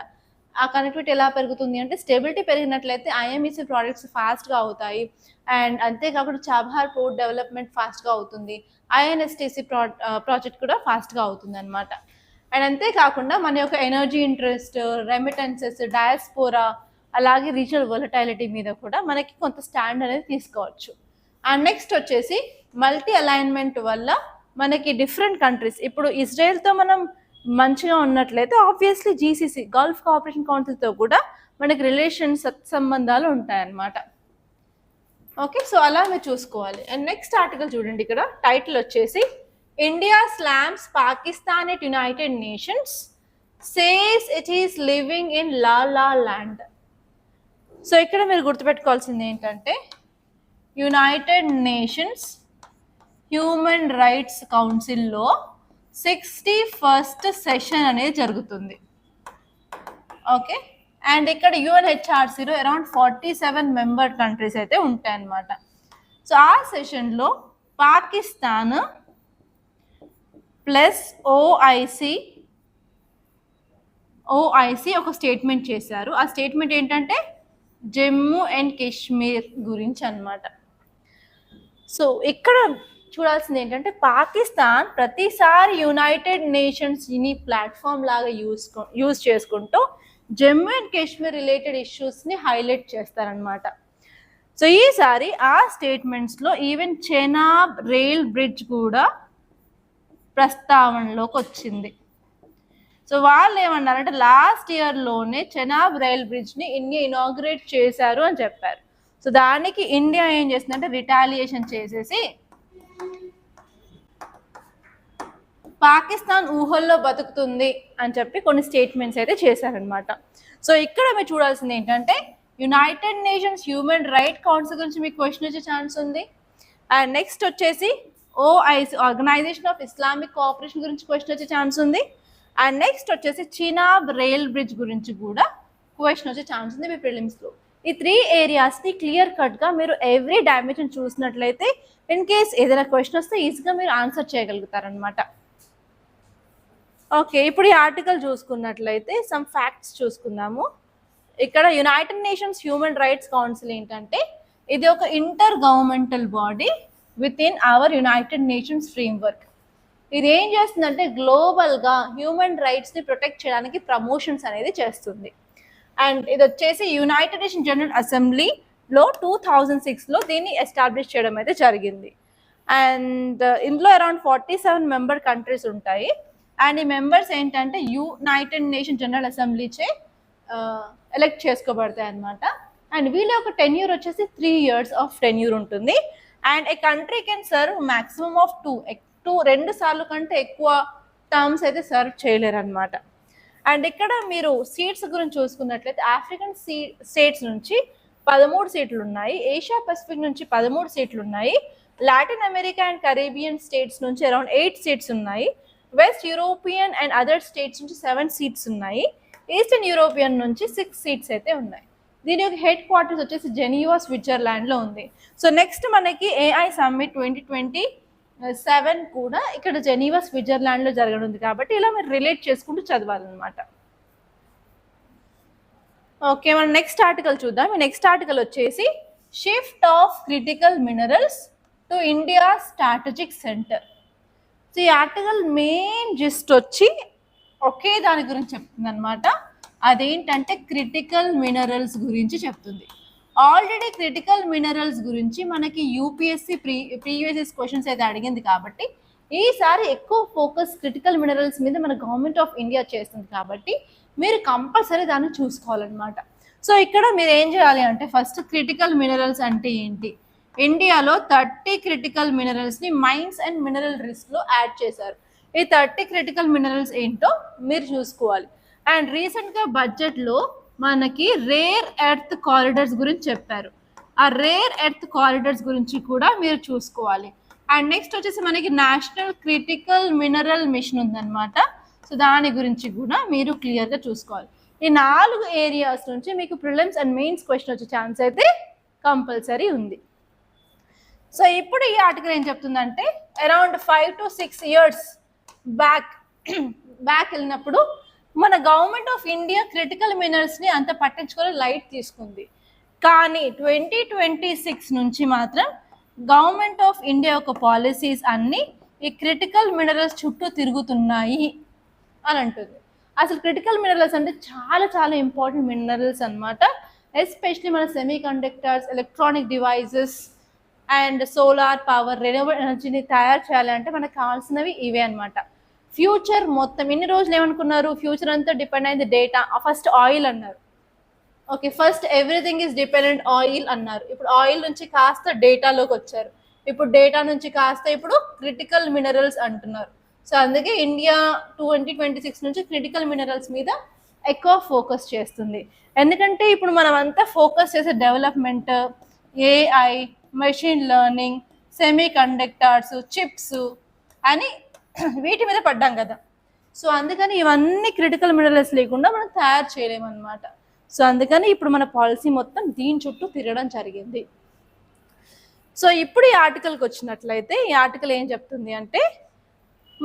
ఆ కనెక్టివిటీ ఎలా పెరుగుతుంది అంటే, స్టెబిలిటీ పెరిగినట్లయితే ఐఎంఈసీ ప్రాజెక్ట్స్ ఫాస్ట్గా అవుతాయి. అండ్ అంతేకాకుండా చాబహార్ పోర్ట్ డెవలప్మెంట్ ఫాస్ట్గా అవుతుంది. ఐఎన్ఎస్టీసీ ప్రాజెక్ట్ కూడా ఫాస్ట్గా అవుతుంది అనమాట. అండ్ అంతేకాకుండా మన యొక్క ఎనర్జీ ఇంట్రెస్ట్, రెమిటెన్సెస్, డయాస్పోరా, అలాగే రీజనల్ వొలటైలిటీ మీద కూడా మనకి కొంత స్టాండ్ అనేది తీసుకోవచ్చు. అండ్ నెక్స్ట్ వచ్చేసి మల్టీ అలైన్మెంట్ వల్ల మనకి డిఫరెంట్ కంట్రీస్, ఇప్పుడు ఇజ్రాయెల్తో మనం మంచిగా ఉన్నట్లయితే ఆబ్వియస్లీ జీసీసీ, గల్ఫ్ కోఆపరేషన్ కౌన్సిల్తో కూడా మనకి రిలేషన్స్, సత్సంబంధాలు ఉంటాయన్నమాట. ఓకే, సో అలా మీరు చూసుకోవాలి. అండ్ నెక్స్ట్ ఆర్టికల్ చూడండి, ఇక్కడ టైటిల్ వచ్చేసి India slams Pakistan at United nations, says it is living in law law land. So ఇక్కడ మీరు గుర్తుపెట్టుకోవాల్సింది ఏంటంటే, యునైటెడ్ నేషన్స్ హ్యూమన్ రైట్స్ కౌన్సిల్లో 61st సెషన్ అనేది జరుగుతుంది. ఓకే, అండ్ ఇక్కడ UNHRCలో అరౌండ్ 47 మెంబర్ కంట్రీస్ అయితే ఉంటాయన్నమాట. సో ఆ సెషన్లో పాకిస్తాన్ ప్లస్ ఓఐసి ఒక స్టేట్మెంట్ చేశారు. ఆ స్టేట్మెంట్ ఏంటంటే జమ్మూ అండ్ కాశ్మీర్ గురించి అన్నమాట. సో ఇక్కడ చూడాల్సింది ఏంటంటే, పాకిస్తాన్ ప్రతిసారి యునైటెడ్ నేషన్స్ని ప్లాట్ఫామ్ లాగా యూజ్ చేసుకుంటూ జమ్మూ అండ్ కాశ్మీర్ రిలేటెడ్ ఇష్యూస్ని హైలైట్ చేస్తారనమాట. సో ఈసారి ఆ స్టేట్మెంట్స్లో ఈవెన్ చెనాబ్ రైల్ బ్రిడ్జ్ కూడా ప్రస్తావనలోకి వచ్చింది. సో వాళ్ళు ఏమన్నారంటే, లాస్ట్ ఇయర్లోనే చెనాబ్ రైల్ బ్రిడ్జ్ని ఇండియా ఇనాగ్రేట్ చేశారు అని చెప్పారు. సో దానికి ఇండియా ఏం చేసిందంటే రిటాలియేషన్ చేసేసి పాకిస్తాన్ ఊహల్లో బతుకుతుంది అని చెప్పి కొన్ని స్టేట్మెంట్స్ అయితే చేశారనమాట. సో ఇక్కడ మీరు చూడాల్సింది ఏంటంటే, United Nations human right council గురించి మీకు క్వశ్చన్ వచ్చే ఛాన్స్ ఉంది. అండ్ నెక్స్ట్ వచ్చేసి OIC, organisation of Islamic cooperation గురించి క్వశ్చన్ వచ్చే ఛాన్స్ ఉంది. అండ్ నెక్స్ట్ వచ్చేసి చినాబ్ రైల్ బ్రిడ్జ్ గురించి కూడా క్వశ్చన్ వచ్చే ఛాన్స్ ఉంది మీ ప్రిలిమ్స్లో. ఈ 3 ఏరియాస్ని క్లియర్ కట్గా మీరు ఎవ్రీ డైమెన్షన్ చూసినట్లయితే ఇన్ కేస్ ఏదైనా క్వశ్చన్ వస్తే ఈజీగా మీరు ఆన్సర్ చేయగలుగుతారనమాట. ఓకే, ఇప్పుడు ఈ ఆర్టికల్ చూసుకున్నట్లయితే సమ్ ఫ్యాక్ట్స్ చూసుకుందాము. ఇక్కడ United Nations human rights council ఏంటంటే, ఇది ఒక intergovernmental body within our United Nations framework. ఇది ఏం చేస్తుందంటే, గ్లోబల్గా హ్యూమన్ రైట్స్ని ప్రొటెక్ట్ చేయడానికి ప్రమోషన్స్ అనేది చేస్తుంది. అండ్ ఇది వచ్చేసి యునైటెడ్ నేషన్ జనరల్ అసెంబ్లీలో 2006లో దీన్ని ఎస్టాబ్లిష్ చేయడం అయితే జరిగింది. అండ్ ఇందులో అరౌండ్ 47 మెంబర్ కంట్రీస్ ఉంటాయి. అండ్ ఈ మెంబర్స్ ఏంటంటే యునైటెడ్ నేషన్ జనరల్ అసెంబ్లీచే ఎలెక్ట్ చేసుకోబడతాయి అనమాట. అండ్ వీళ్ళ యొక్క టెన్యూర్ వచ్చేసి 3 years ఆఫ్ టెన్యూర్ ఉంటుంది. And A country can serve maximum of 2 సార్లు కంటే ఎక్కువ టర్మ్స్ అయితే సర్వ్ చేయలేరు అనమాట. అండ్ ఇక్కడ మీరు సీట్స్ గురించి చూసుకున్నట్లయితే ఆఫ్రికన్ స్టేట్స్ నుంచి 13 సీట్లు ఉన్నాయి, ఏషియా పసిఫిక్ నుంచి 13 సీట్లు ఉన్నాయి, Latin America and Caribbean states నుంచి అరౌండ్ 8 సీట్స్ ఉన్నాయి, west European and other states నుంచి 7 సీట్స్ ఉన్నాయి, ఈస్టర్న్ యూరోపియన్ నుంచి 6 సీట్స్ అయితే ఉన్నాయి. దీని యొక్క హెడ్ క్వార్టర్స్ వచ్చేసి జెనీవా స్విట్జర్లాండ్లో ఉంది. సో నెక్స్ట్ మనకి ఏఐ సమ్మిట్ 2027 కూడా ఇక్కడ జెనీవా స్విట్జర్లాండ్లో జరగనుంది కాబట్టి ఇలా మీరు రిలేట్ చేసుకుంటూ చదవాలన్నమాట. ఓకే, మనం నెక్స్ట్ ఆర్టికల్ చూద్దాం. ఈ నెక్స్ట్ ఆర్టికల్ వచ్చేసి shift of critical minerals to India strategic centre. So ఈ ఆర్టికల్ మెయిన్ జిస్ట్ వచ్చి ఒకే దాని గురించి చెప్తుంది అనమాట. అదేంటంటే క్రిటికల్ మినరల్స్ గురించి చెప్తుంది. ఆల్రెడీ క్రిటికల్ మినరల్స్ గురించి మనకి యూపీఎస్సీ ప్రీవియస్ క్వశ్చన్స్ అయితే అడిగింది కాబట్టి ఈసారి ఎక్కువ ఫోకస్ క్రిటికల్ మినరల్స్ మీద మన గవర్నమెంట్ ఆఫ్ ఇండియా చేస్తుంది కాబట్టి మీరు కంపల్సరీ దాన్ని చూసుకోవాలన్నమాట. సో ఇక్కడ మీరు ఏం చేయాలి అంటే ఫస్ట్ క్రిటికల్ మినరల్స్ అంటే ఏంటి, ఇండియాలో 30 క్రిటికల్ మినరల్స్ని మైన్స్ అండ్ మినరల్ రిస్క్లో యాడ్ చేశారు. ఈ 30 క్రిటికల్ మినరల్స్ ఏంటో మీరు చూసుకోవాలి. అండ్ రీసెంట్గా బడ్జెట్లో మనకి రేర్ ఎర్త్ కారిడార్స్ గురించి చెప్పారు. ఆ రేర్ ఎర్త్ కారిడార్స్ గురించి కూడా మీరు చూసుకోవాలి. అండ్ నెక్స్ట్ వచ్చేసి మనకి నేషనల్ క్రిటికల్ మినరల్ మిషన్ ఉందన్నమాట. సో దాని గురించి కూడా మీరు క్లియర్గా చూసుకోవాలి. ఈ 4 ఏరియాస్ నుంచి మీకు ప్రిలిమ్స్ అండ్ మెయిన్స్ క్వశ్చన్ వచ్చే ఛాన్స్ అయితే కంపల్సరీ ఉంది. సో ఇప్పుడు ఈ ఆర్టికల్ ఏం చెప్తుందంటే అరౌండ్ 5 to 6 years బ్యాక్ వెళ్ళినప్పుడు మన గవర్నమెంట్ ఆఫ్ ఇండియా క్రిటికల్ మినరల్స్ని అంత పట్టించుకొని లైట్ తీసుకుంది. కానీ 2026 నుంచి మాత్రం గవర్నమెంట్ ఆఫ్ ఇండియా యొక్క పాలసీస్ అన్నీ ఈ క్రిటికల్ మినరల్స్ చుట్టూ తిరుగుతున్నాయి అని అంటుంది. అసలు క్రిటికల్ మినరల్స్ అంటే చాలా చాలా ఇంపార్టెంట్ మినరల్స్ అనమాట. ఎస్పెషలీ మన semi conductors, electronic devices and solar power, renewable ఎనర్జీని తయారు చేయాలంటే మనకు కావాల్సినవి ఇవే అనమాట. ఫ్యూచర్ మొత్తం ఇన్ని రోజులు ఏమనుకున్నారు, ఫ్యూచర్ అంతా డిపెండ్ అయింది డేటా, ఫస్ట్ ఆయిల్ అన్నారు. Okay, first everything is dependent oil అన్నారు. ఇప్పుడు ఆయిల్ నుంచి కాస్త డేటాలోకి వచ్చారు. ఇప్పుడు డేటా నుంచి కాస్త ఇప్పుడు క్రిటికల్ మినరల్స్ అంటున్నారు. సో అందుకే ఇండియా 2026 నుంచి క్రిటికల్ మినరల్స్ మీద ఎక్కువ ఫోకస్ చేస్తుంది. ఎందుకంటే ఇప్పుడు మనం అంతా ఫోకస్ చేసే development AI, machine learning, semi conductors, chips అని వీటి మీద పడ్డాం కదా. సో అందుకని ఇవన్నీ క్రిటికల్ మినరల్స్ లేకుండా మనం తయారు చేయలేమన్నమాట. సో అందుకని ఇప్పుడు మన పాలసీ మొత్తం దీని చుట్టూ తిరగడం జరిగింది. సో ఇప్పుడు ఈ ఆర్టికల్కి వచ్చినట్లయితే ఈ ఆర్టికల్ ఏం చెప్తుంది అంటే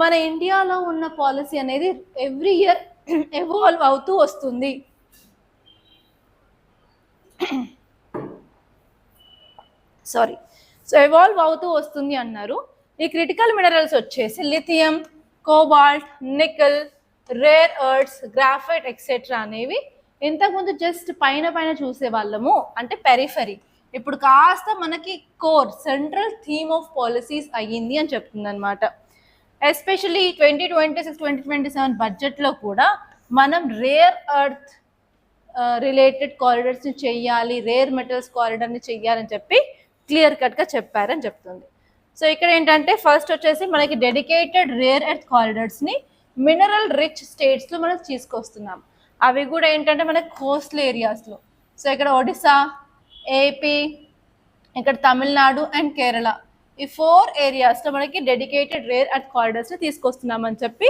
మన ఇండియాలో ఉన్న పాలసీ అనేది ఎవ్రీ ఇయర్ ఎవాల్వ్ అవుతూ వస్తుంది. సో ఎవాల్వ్ అవుతూ వస్తుంది అన్నారు. ఈ క్రిటికల్ మినరల్స్ వచ్చేసి lithium, cobalt, nickel, rare earths, graphite etcetera అనేవి ఇంతకుముందు జస్ట్ పైన చూసే వాళ్ళము అంటే పెరిఫరీ. ఇప్పుడు కాస్త మనకి core central theme of policies అయ్యింది అని చెప్తుంది అనమాట. ఎస్పెషల్లీ 2026-2027 బడ్జెట్లో కూడా మనం రేర్ ఎర్త్ రిలేటెడ్ కారిడార్స్ని చెయ్యాలి, రేర్ మెటల్స్ కారిడార్ని చెయ్యాలని చెప్పి క్లియర్ కట్గా చెప్పారని చెప్తుంది. సో ఇక్కడ ఏంటంటే ఫస్ట్ వచ్చేసి మనకి డెడికేటెడ్ రేర్ ఎర్త్ కారిడార్స్ని మినరల్ రిచ్ స్టేట్స్లో మనం తీసుకొస్తున్నాం. అవి కూడా ఏంటంటే మనకి కోస్టల్ ఏరియాస్లో. సో ఇక్కడ ఒడిశా, ఏపీ, ఇక్కడ తమిళనాడు అండ్ కేరళ, ఈ 4 ఏరియాస్లో మనకి డెడికేటెడ్ రేర్ ఎర్త్ కారిడార్స్ని తీసుకొస్తున్నామని చెప్పి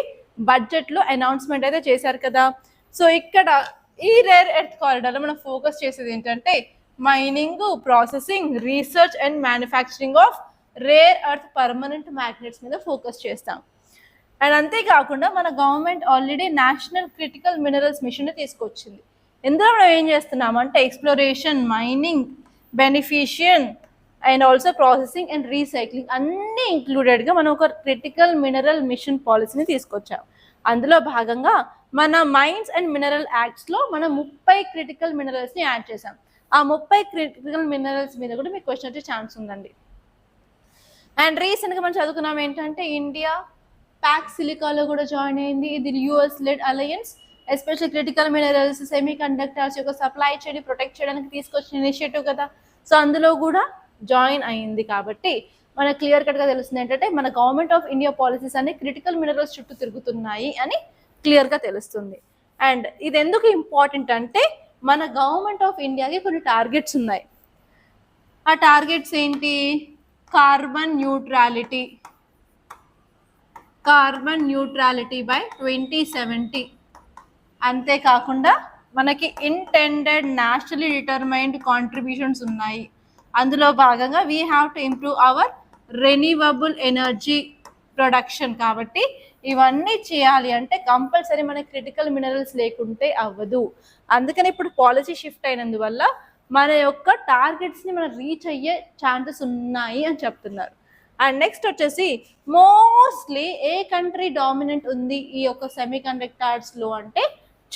బడ్జెట్లో అనౌన్స్మెంట్ అయితే చేశారు కదా. సో ఇక్కడ ఈ రేర్ ఎర్త్ కారిడార్లో మనం ఫోకస్ చేసేది ఏంటంటే mining, processing, research and manufacturing of rare earth permanent magnets మీద ఫోకస్ చేస్తాం. అండ్ అంతేకాకుండా మన government already national critical minerals మిషన్ని తీసుకొచ్చింది. ఇందులో మనం ఏం చేస్తున్నామంటే exploration, mining, beneficiation and also processing and recycling అన్నీ ఇంక్లూడెడ్గా మనం ఒక క్రిటికల్ మినరల్ మిషన్ పాలసీని తీసుకొచ్చాం. అందులో భాగంగా మన మైన్స్ అండ్ మినరల్ యాక్ట్స్లో మనం 30 క్రిటికల్ మినరల్స్ని యాడ్ చేసాం. ఆ 30 క్రిటికల్ మినరల్స్ మీద కూడా మీకు క్వశ్చన్ వచ్చే ఛాన్స్ ఉందండి. అండ్ రీసెంట్గా మనం చదువుకున్నాం ఏంటంటే ఇండియా ప్యాక్ సిలికాలో కూడా జాయిన్ అయింది. ఇది US led alliance especially critical minerals, semi conductors యొక్క సప్లై చైన్ ప్రొటెక్ట్ చేయడానికి తీసుకొచ్చిన ఇనిషియేటివ్ కదా. సో అందులో కూడా జాయిన్ అయింది. కాబట్టి మనకు క్లియర్ కట్గా తెలుస్తుంది ఏంటంటే మన గవర్నమెంట్ ఆఫ్ ఇండియా పాలసీస్ అన్ని క్రిటికల్ మినరల్స్ చుట్టూ తిరుగుతున్నాయి అని క్లియర్గా తెలుస్తుంది. అండ్ ఇది ఎందుకు ఇంపార్టెంట్ అంటే మన గవర్నమెంట్ ఆఫ్ ఇండియాకి కొన్ని టార్గెట్స్ ఉన్నాయి. ఆ టార్గెట్స్ ఏంటి? Carbon neutrality by 2070. అంతేకాకుండా మనకి ఇంటెండెడ్ నేషనల్లీ డిటర్మైన్డ్ కాంట్రిబ్యూషన్స్ ఉన్నాయి. అందులో భాగంగా we have to improve our renewable energy production. కాబట్టి ఇవన్నీ చేయాలి అంటే కంపల్సరీ మనకి క్రిటికల్ మినరల్స్ లేకుంటే అవ్వదు. అందుకని ఇప్పుడు పాలసీ షిఫ్ట్ అయినందువల్ల మన యొక్క టార్గెట్స్ని మనం రీచ్ అయ్యే ఛాన్సెస్ ఉన్నాయి అని చెప్తున్నారు. అండ్ నెక్స్ట్ వచ్చేసి మోస్ట్లీ ఏ కంట్రీ డామినెంట్ ఉంది ఈ యొక్క సెమీ కండక్టర్స్లో అంటే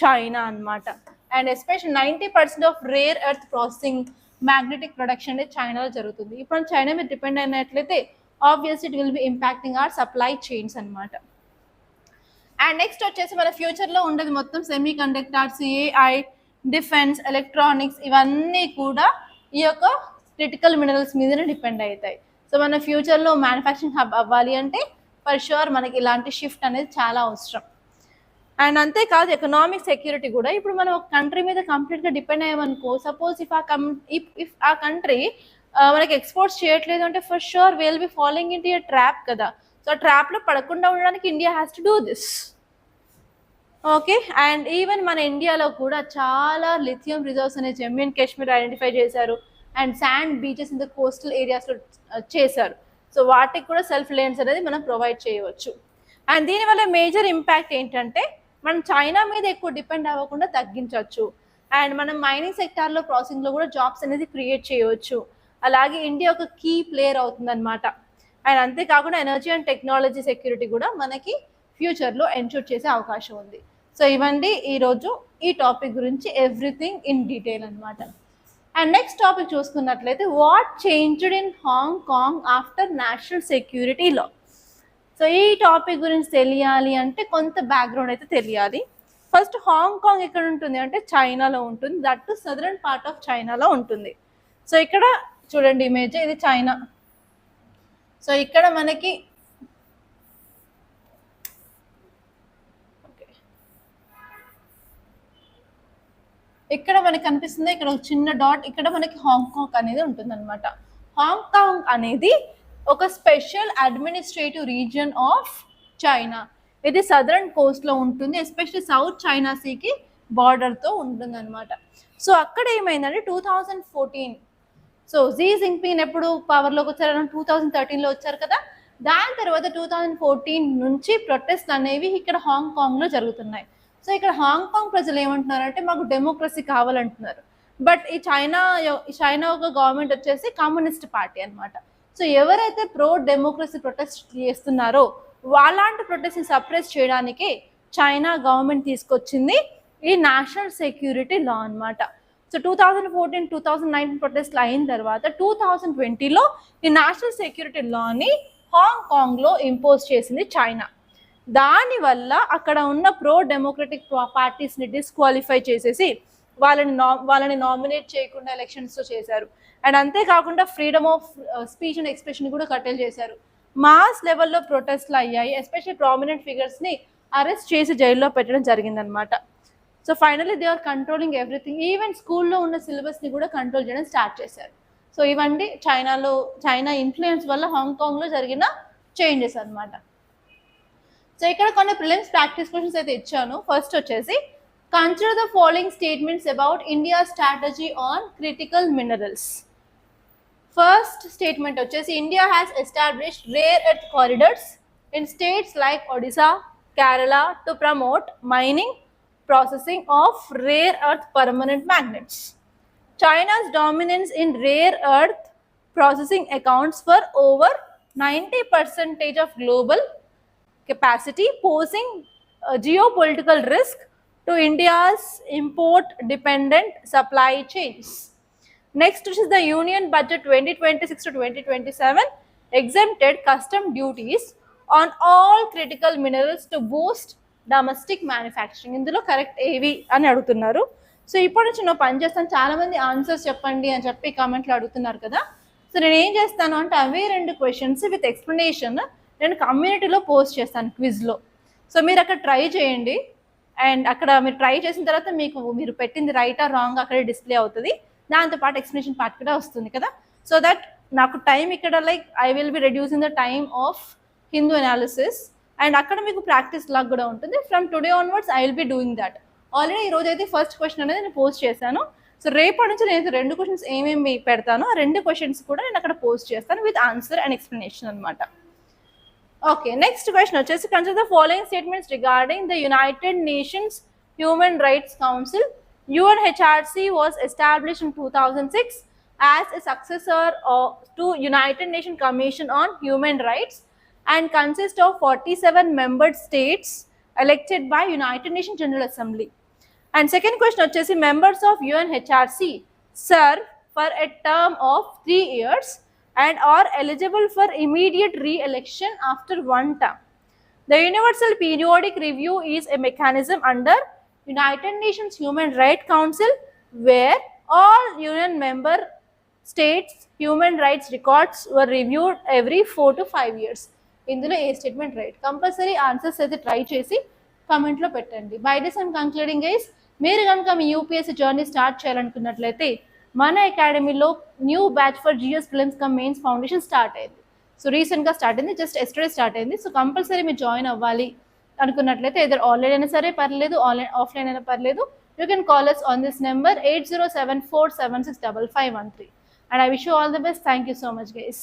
చైనా అన్నమాట. And special 90% of rare earth processing, magnetic production అనేది చైనాలో జరుగుతుంది. ఇప్పుడు చైనా మీద డిపెండ్ అయినట్లయితే obviously it will be impacting our supply chains అనమాట. అండ్ నెక్స్ట్ వచ్చేసి మన ఫ్యూచర్లో ఉండేది మొత్తం semi conductors, AI, defence, electronics ఇవన్నీ కూడా ఈ యొక్క క్రిటికల్ మినరల్స్ మీదనే డిపెండ్ అవుతాయి. సో మన ఫ్యూచర్లో మ్యానుఫ్యాక్చరింగ్ హబ్ అవ్వాలి అంటే ఫర్ షూర్ మనకి ఇలాంటి షిఫ్ట్ అనేది చాలా అవసరం. అండ్ అంతేకాదు ఎకనామిక్ సెక్యూరిటీ కూడా. ఇప్పుడు మనం ఒక కంట్రీ మీద కంప్లీట్గా డిపెండ్ అయ్యామనుకో, సపోజ్ ఇఫ్ ఆ కంట్రీ మనకి ఎక్స్పోర్ట్స్ చేయట్లేదు అంటే for sure will be following in to a trap కదా. సో ఆ ట్రాప్లో పడకుండా ఉండడానికి India has to do this. Okay. And even మన ఇండియాలో కూడా చాలా లిథియం రిజర్వ్స్ అనే జమ్మూ అండ్ కాశ్మీర్ ఐడెంటిఫై చేశారు. And sand beaches in the coastal ఏరియాస్లో చేశారు. సో వాటికి కూడా సెల్ఫ్ ల్యాండ్స్ అనేది మనం ప్రొవైడ్ చేయవచ్చు. అండ్ దీనివల్ల మేజర్ ఇంపాక్ట్ ఏంటంటే మనం చైనా మీద ఎక్కువ డిపెండ్ అవ్వకుండా తగ్గించవచ్చు. అండ్ మనం మైనింగ్ సెక్టార్లో ప్రాసెసింగ్లో కూడా జాబ్స్ అనేది క్రియేట్ చేయవచ్చు. అలాగే ఇండియా ఒక కీ ప్లేయర్ అవుతుంది అనమాట. అండ్ అంతేకాకుండా ఎనర్జీ అండ్ టెక్నాలజీ సెక్యూరిటీ కూడా మనకి ఫ్యూచర్లో ఎన్షూర్ చేసే అవకాశం ఉంది. సో ఇవన్నీ ఈరోజు ఈ టాపిక్ గురించి ఎవ్రీథింగ్ ఇన్ డీటెయిల్ అనమాట. అండ్ నెక్స్ట్ టాపిక్ చూసుకున్నట్లయితే what changed in Hong Kong after national security law. So ఈ టాపిక్ గురించి తెలియాలి అంటే కొంత బ్యాక్గ్రౌండ్ అయితే తెలియాలి. ఫస్ట్ హాంకాంగ్ ఎక్కడ ఉంటుంది అంటే చైనాలో ఉంటుంది. That to southern part of చైనాలో ఉంటుంది. సో ఇక్కడ చూడండి ఇమేజ్, ఇది చైనా. సో ఇక్కడ మనకి ఇక్కడ మనకి కనిపిస్తుంది, ఇక్కడ ఒక చిన్న డాట్, ఇక్కడ మనకి హాంకాంగ్ అనేది ఉంటుంది అనమాట. హాంకాంగ్ అనేది ఒక special administrative region of China. ఇది సదరన్ కోస్ట్లో ఉంటుంది, ఎస్పెషల్లీ సౌత్ చైనా సీకి బార్డర్తో ఉంటుంది అనమాట. సో అక్కడ ఏమైందంటే 2014, సో జీ జింగ్పింగ్ ఎప్పుడు పవర్లోకి వచ్చారు? 2013లో వచ్చారు కదా. దాని తర్వాత 2014 నుంచి ప్రొటెస్ట్ అనేవి ఇక్కడ హాంకాంగ్లో జరుగుతున్నాయి. సో ఇక్కడ హాంకాంగ్ ప్రజలు ఏమంటున్నారంటే మాకు డెమోక్రసీ కావాలంటున్నారు. బట్ ఈ చైనా ఒక గవర్నమెంట్ వచ్చేసి కమ్యూనిస్ట్ పార్టీ అనమాట. సో ఎవరైతే ప్రో డెమోక్రసీ ప్రొటెస్ట్ చేస్తున్నారో వాళ్ళంటి ప్రొటెస్ట్ని సప్రెస్ చేయడానికి చైనా గవర్నమెంట్ తీసుకొచ్చింది ఈ నేషనల్ సెక్యూరిటీ లా అనమాట. సో 2014, 2019 ప్రొటెస్ట్లు అయిన తర్వాత 2020లో ఈ నేషనల్ సెక్యూరిటీ లాని హాంకాంగ్లో ఇంపోజ్ చేసింది చైనా. దానివల్ల అక్కడ ఉన్న ప్రో డెమోక్రటిక్ పార్టీస్ని డిస్క్వాలిఫై చేసేసి వాళ్ళని నామినేట్ చేయకుండా ఎలక్షన్స్లో చేశారు. అండ్ అంతేకాకుండా freedom of speech and expression కూడా కట్టెలు చేశారు. మాస్ లెవెల్లో ప్రొటెస్ట్లు అయ్యాయి. ఎస్పెషల్లీ ప్రామినెంట్ ఫిగర్స్ని అరెస్ట్ చేసి జైల్లో పెట్టడం జరిగిందనమాట. So finally they are controlling everything. Even స్కూల్లో ఉన్న సిలబస్ని కూడా కంట్రోల్ చేయడం స్టార్ట్ చేశారు. సో ఇవన్నీ చైనా ఇన్ఫ్లుయెన్స్ వల్ల హాంకాంగ్లో జరిగిన చేంజెస్ అనమాట. సో ఇక్కడ కొన్ని ప్రిలిమ్స్ ప్రాక్టీస్ క్వశ్చన్స్ అయితే ఇచ్చాను. ఫస్ట్ వచ్చేసి consider the following statements about India strategy on critical minerals. First statement వచ్చేసి India has established rare earth corridors in states like Odisha, Kerala to promote mining, processing of rare earth permanent magnets. China's dominance in rare earth processing accounts for over 90% of global capacity, posing a geopolitical risk to India's import-dependent supply chains. Next, which is the Union Budget 2026 to 2027 exempted custom duties on all critical minerals to boost domestic manufacturing. ఇందులో correct ఏవి అని అడుగుతున్నారు. So ఇప్పటి నుంచి నేను పని చేస్తాను, చాలామంది ఆన్సర్స్ చెప్పండి అని చెప్పి కామెంట్లో అడుగుతున్నారు కదా. సో నేను ఏం చేస్తాను అంటే అవే 2 క్వశ్చన్స్ విత్ ఎక్స్ప్లెనేషన్ నేను కమ్యూనిటీలో పోస్ట్ చేస్తాను క్విజ్లో. సో మీరు అక్కడ ట్రై చేయండి, అండ్ అక్కడ మీరు ట్రై చేసిన తర్వాత మీరు పెట్టింది రైట్ ఆర్ రాంగ్ అక్కడే డిస్ప్లే అవుతుంది. దాంతోపాటు ఎక్స్ప్లెనేషన్ పార్ట్ కూడా వస్తుంది కదా. సో దట్ నాకు టైం ఇక్కడ I will be reducing the time of Hindu analysis, and అక్కడ మీకు ప్రాక్టీస్ లాగా కూడా ఉంటుంది. From today onwards I will be doing that. Already ఈ రోజు అయితే ఫస్ట్ క్వశ్చన్ అనేది నేను పోస్ట్ చేశాను. సో రేపటి నుంచి నేను 2 క్వశ్చన్స్ ఏమేమి పెడతానో ఆ 2 క్వశ్చన్స్ కూడా నేను అక్కడ పోస్ట్ చేస్తాను విత్ ఆన్సర్ అండ్ ఎక్స్ప్లెనేషన్ అనమాట. ఓకే, నెక్స్ట్ క్వశ్చన్ వచ్చేసి consider the following statements regarding the United Nations human rights council. UNHRC was established in 2006 as a successor to United Nations Commission on Human Rights and consists of 47 member states elected by United Nations General Assembly. And second question వచ్చేసి members of UNHRC serve for a term of 3 years and are eligible for immediate re-election after 1 term. The Universal Periodic Review is a mechanism under United Nations Human Rights Council where all UN member states human rights records were reviewed every 4 to 5 years. ఇందులో ఏ statement right? Compulsory answers అయితే try చేసి కామెంట్లో పెట్టండి. By this I'm concluding guys. మీరు కనుక మీ UPSC journey start చేయాలనుకున్నట్లయితే మన అకాడమీలో new batch for GS prelims cum mains foundation start అయింది. సో రీసెంట్గా స్టార్ట్ అయింది, జస్ట్ ఎస్టర్డే స్టార్ట్ అయింది. సో కంపల్సరీ మీరు జాయిన్ అవ్వాలి అనుకున్నట్లయితే ఇద్దరు ఆన్లైన్ అయినా సరే పర్లేదు, ఆఫ్లైన్ అయినా పర్లేదు. You can call us on this number 8074765513. And I wish you all the best. Thank you so much guys.